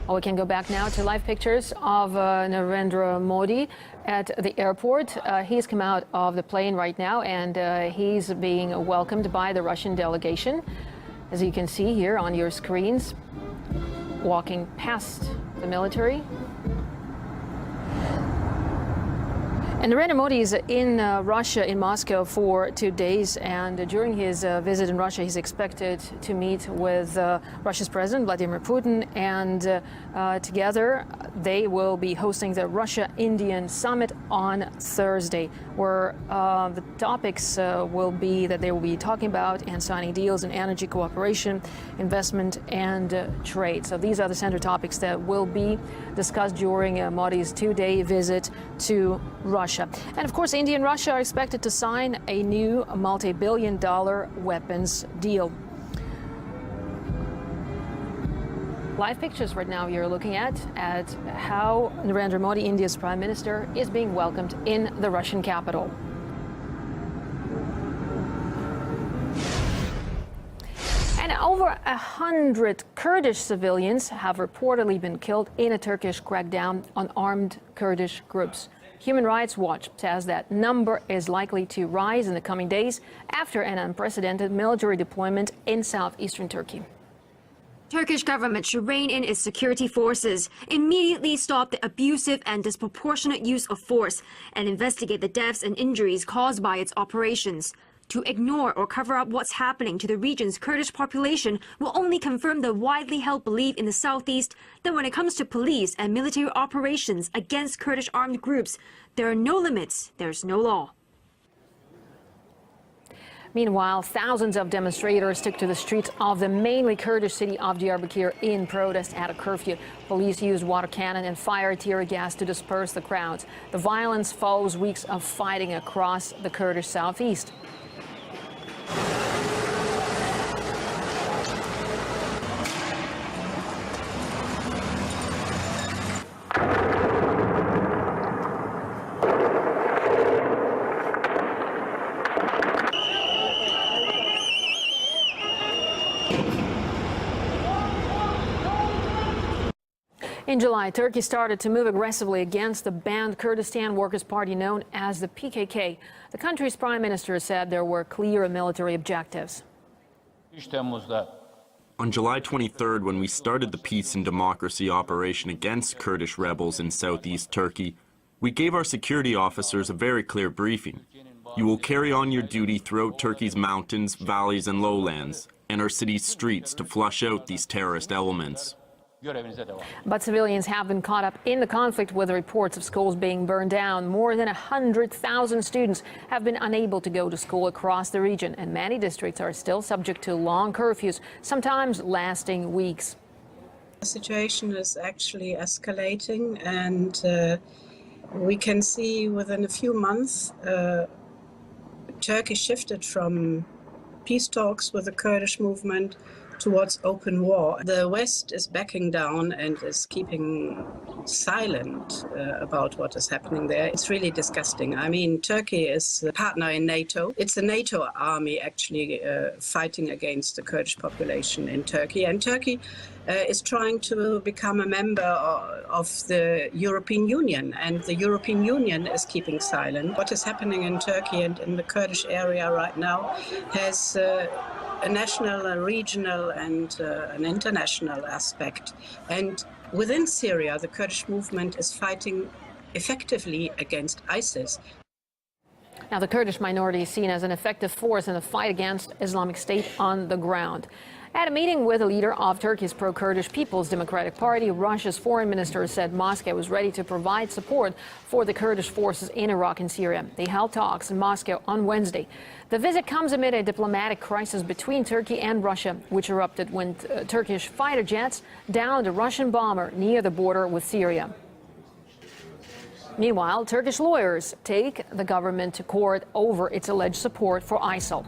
We can go back now to live pictures of Narendra Modi at the airport. He's come out of the plane right now, and he's being welcomed by the Russian delegation, as you can see here on your screens, walking past the military. And Narendra Modi is in Russia, in Moscow, for 2 days, and during his visit in Russia, he's expected to meet with Russia's President Vladimir Putin, and together they will be hosting the Russia-Indian Summit on Thursday, where the topics will be that they will be talking about and signing deals in energy cooperation, investment, and trade. So these are the center topics that will be discussed during Modi's 2-day visit to Russia. And of course, India and Russia are expected to sign a new multi-billion-dollar weapons deal. Live pictures right now you're looking at how Narendra Modi, India's Prime Minister, is being welcomed in the Russian capital. And over 100 Kurdish civilians have reportedly been killed in a Turkish crackdown on armed Kurdish groups. Human Rights Watch says that number is likely to rise in the coming days after an unprecedented military deployment in southeastern Turkey. Turkish government should rein in its security forces, immediately stop the abusive and disproportionate use of force, and investigate the deaths and injuries caused by its operations. To ignore or cover up what's happening to the region's Kurdish population will only confirm the widely held belief in the southeast that when it comes to police and military operations against Kurdish armed groups, there are no limits, there's no law. Meanwhile, thousands of demonstrators took to the streets of the mainly Kurdish city of Diyarbakir in protest at a curfew. Police used water cannon and fire tear gas to disperse the crowds. The violence follows weeks of fighting across the Kurdish southeast. In July, Turkey started to move aggressively against the banned Kurdistan Workers' Party known as the PKK. The country's prime minister said there were clear military objectives. On July 23rd, when we started the peace and democracy operation against Kurdish rebels in southeast Turkey, we gave our security officers a very clear briefing. You will carry on your duty throughout Turkey's mountains, valleys, and lowlands, and our city's streets to flush out these terrorist elements. But civilians have been caught up in the conflict, with reports of schools being burned down. More than 100,000 students have been unable to go to school across the region, and many districts are still subject to long curfews, sometimes lasting weeks. The situation is actually escalating, and we can see within a few months Turkey shifted from peace talks with the Kurdish movement towards open war. The West is backing down and is keeping silent about what is happening there. It's really disgusting. I mean, Turkey is a partner in NATO. It's a NATO army actually fighting against the Kurdish population in Turkey. And Turkey is trying to become a member of the European Union, and the European Union is keeping silent. What is happening in Turkey and in the Kurdish area right now has a national, a regional, and an international aspect. And within Syria, the Kurdish movement is fighting effectively against ISIS. Now, the Kurdish minority is seen as an effective force in the fight against Islamic State on the ground. At a meeting with a leader of Turkey's pro-Kurdish People's Democratic Party, Russia's foreign minister said Moscow was ready to provide support for the Kurdish forces in Iraq and Syria. They held talks in Moscow on Wednesday. The visit comes amid a diplomatic crisis between Turkey and Russia, which erupted when Turkish fighter jets downed a Russian bomber near the border with Syria. Meanwhile, Turkish lawyers take the government to court over its alleged support for ISIL.